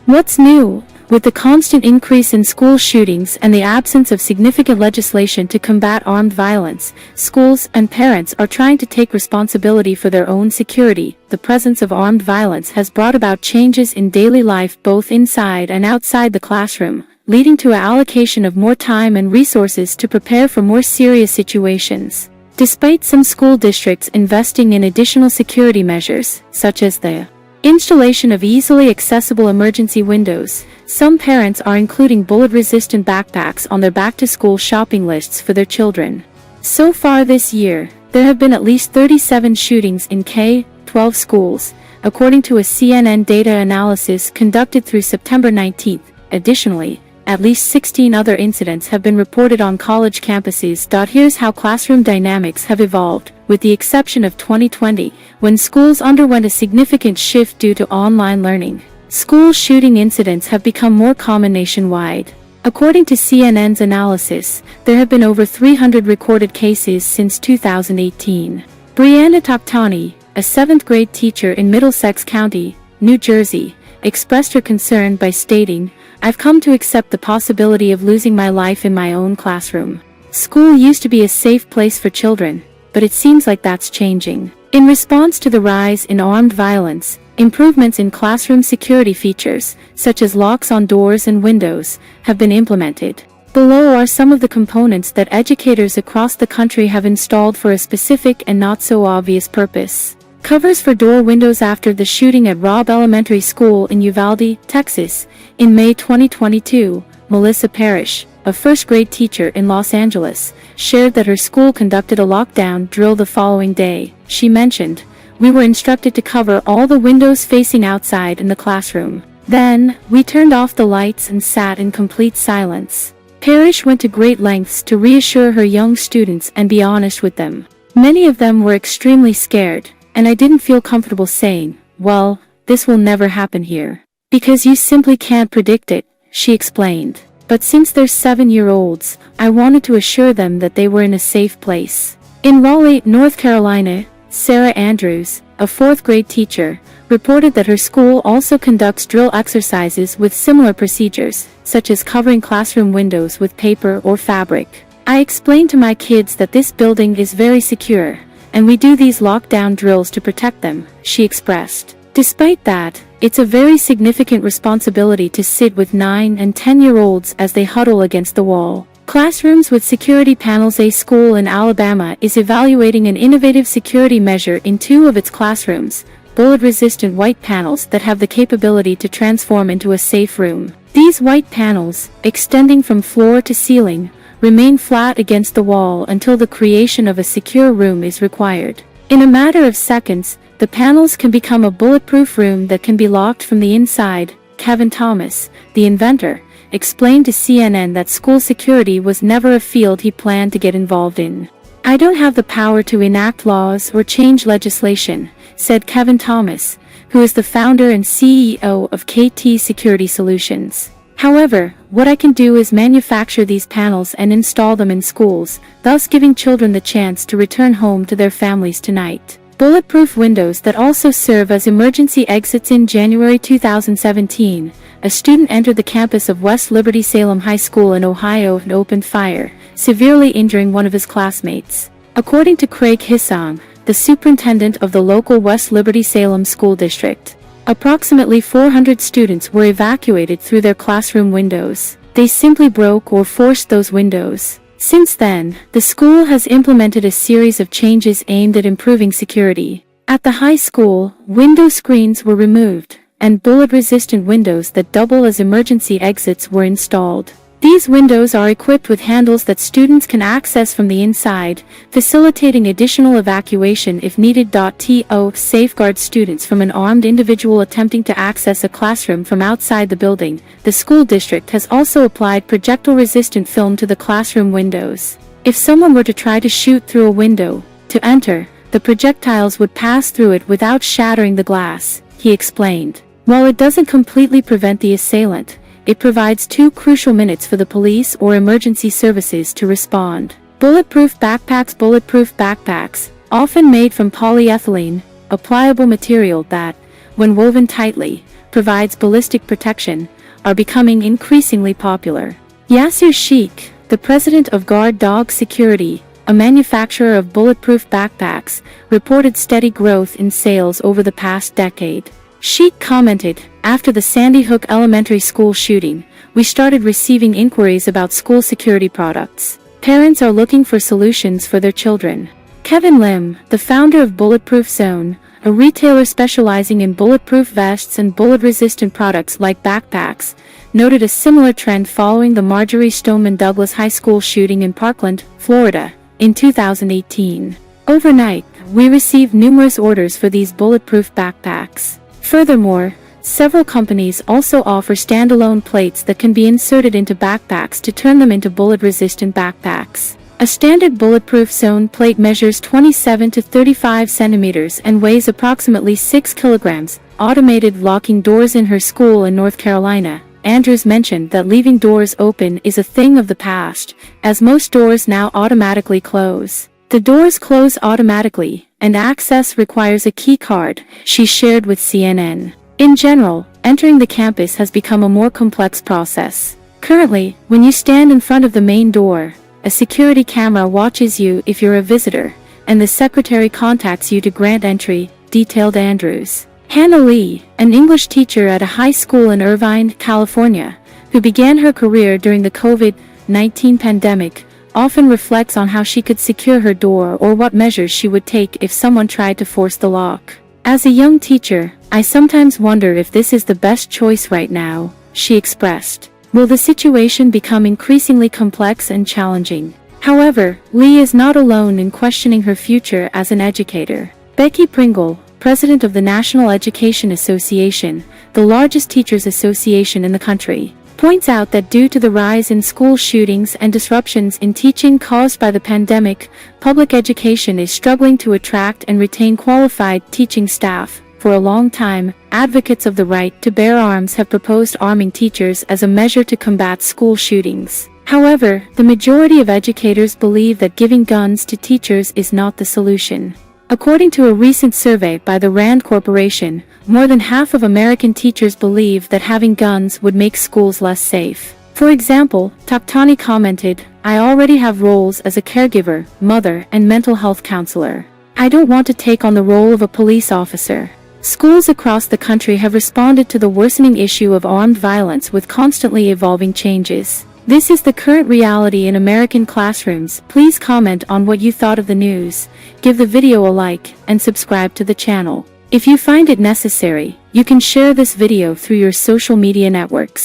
What's new? With the constant increase in school shootings and the absence of significant legislation to combat armed violence, schools and parents are trying to take responsibility for their own security. The presence of armed violence has brought about changes in daily life both inside and outside the classroom, leading to an allocation of more time and resources to prepare for more serious situations. Despite some school districts investing in additional security measures, such as the installation of easily accessible emergency windows, some parents are including bullet-resistant backpacks on their back-to-school shopping lists for their children. So far this year, there have been at least 37 shootings in K-12 schools, according to a CNN data analysis conducted through September 19. Additionally, at least 16 other incidents have been reported on college campuses. Here's how classroom dynamics have evolved, with the exception of 2020, when schools underwent a significant shift due to online learning. School shooting incidents have become more common nationwide. According to CNN's analysis, there have been over 300 recorded cases since 2018. Brianna Toptani, a 7th grade teacher in Middlesex County, New Jersey, expressed her concern by stating, "I've come to accept the possibility of losing my life in my own classroom. School used to be a safe place for children, but it seems like that's changing." In response to the rise in armed violence, improvements in classroom security features, such as locks on doors and windows, have been implemented. Below are some of the components that educators across the country have installed for a specific and not so obvious purpose. Covers for door windows. After the shooting at Robb Elementary School in Uvalde, Texas, in May 2022, Melissa Parrish, a first-grade teacher in Los Angeles, shared that her school conducted a lockdown drill the following day. She mentioned, "We were instructed to cover all the windows facing outside in the classroom. Then, we turned off the lights and sat in complete silence." Parrish went to great lengths to reassure her young students and be honest with them. "Many of them were extremely scared, and I didn't feel comfortable saying, 'Well, this will never happen here.' Because you simply can't predict it," she explained. "But since they're 7-year-olds, I wanted to assure them that they were in a safe place." In Raleigh, North Carolina, Sarah Andrews, a 4th-grade teacher, reported that her school also conducts drill exercises with similar procedures, such as covering classroom windows with paper or fabric. "I explained to my kids that this building is very secure, and we do these lockdown drills to protect them," she expressed. Despite that, it's a very significant responsibility to sit with 9- and 10-year-olds as they huddle against the wall. Classrooms with security panels. A school in Alabama is evaluating an innovative security measure in 2 of its classrooms, bullet-resistant white panels that have the capability to transform into a safe room. These white panels, extending from floor to ceiling, remain flat against the wall until the creation of a secure room is required. In a matter of seconds, the panels can become a bulletproof room that can be locked from the inside. Kevin Thomas, the inventor, explained to CNN that school security was never a field he planned to get involved in. "I don't have the power to enact laws or change legislation," said Kevin Thomas, who is the founder and CEO of KT Security Solutions. "However, what I can do is manufacture these panels and install them in schools, thus giving children the chance to return home to their families tonight." Bulletproof windows that also serve as emergency exits. In January 2017, a student entered the campus of West Liberty Salem High School in Ohio and opened fire, severely injuring one of his classmates. According to Craig Hissong, the superintendent of the local West Liberty Salem School District, approximately 400 students were evacuated through their classroom windows. They simply broke or forced those windows. Since then, the school has implemented a series of changes aimed at improving security. At the high school, window screens were removed, and bullet-resistant windows that double as emergency exits were installed. These windows are equipped with handles that students can access from the inside, facilitating additional evacuation if needed. To safeguard students from an armed individual attempting to access a classroom from outside the building, the school district has also applied projectile-resistant film to the classroom windows. If someone were to try to shoot through a window to enter, the projectiles would pass through it without shattering the glass, he explained. While it doesn't completely prevent the assailant, it provides 2 crucial minutes for the police or emergency services to respond. Bulletproof backpacks, often made from polyethylene, a pliable material that, when woven tightly, provides ballistic protection, are becoming increasingly popular. Yasir Sheikh, the president of Guard Dog Security, a manufacturer of bulletproof backpacks, reported steady growth in sales over the past decade. Sheikh commented, "After the Sandy Hook Elementary School shooting, we started receiving inquiries about school security products. Parents are looking for solutions for their children." Kevin Lim, the founder of Bulletproof Zone, a retailer specializing in bulletproof vests and bullet-resistant products like backpacks, noted a similar trend following the Marjory Stoneman Douglas High School shooting in Parkland, Florida, in 2018. "Overnight, we received numerous orders for these bulletproof backpacks. Furthermore, several companies also offer standalone plates that can be inserted into backpacks to turn them into bullet-resistant backpacks. A standard Bulletproof Zone plate measures 27 to 35 centimeters and weighs approximately 6 kilograms. Automated locking doors in her school in North Carolina. Andrews mentioned that leaving doors open is a thing of the past, as most doors now automatically close. The doors close automatically, and access requires a key card, she shared with CNN. In general, entering the campus has become a more complex process. Currently, when you stand in front of the main door, a security camera watches you if you're a visitor, and the secretary contacts you to grant entry, detailed Andrews. Hannah Lee, an English teacher at a high school in Irvine, California, who began her career during the COVID-19 pandemic, often reflects on how she could secure her door or what measures she would take if someone tried to force the lock. "As a young teacher, I sometimes wonder if this is the best choice right now," she expressed. Will the situation become increasingly complex and challenging? However, Lee is not alone in questioning her future as an educator. Becky Pringle, president of the National Education Association, the largest teachers association in the country, points out that due to the rise in school shootings and disruptions in teaching caused by the pandemic, public education is struggling to attract and retain qualified teaching staff. For a long time, advocates of the right to bear arms have proposed arming teachers as a measure to combat school shootings. However, the majority of educators believe that giving guns to teachers is not the solution. According to a recent survey by the RAND Corporation, more than half of American teachers believe that having guns would make schools less safe. For example, Taktani commented, "I already have roles as a caregiver, mother, and mental health counselor. I don't want to take on the role of a police officer." Schools across the country have responded to the worsening issue of armed violence with constantly evolving changes. This is the current reality in American classrooms. Please comment on what you thought of the news, give the video a like, and subscribe to the channel. If you find it necessary, you can share this video through your social media networks.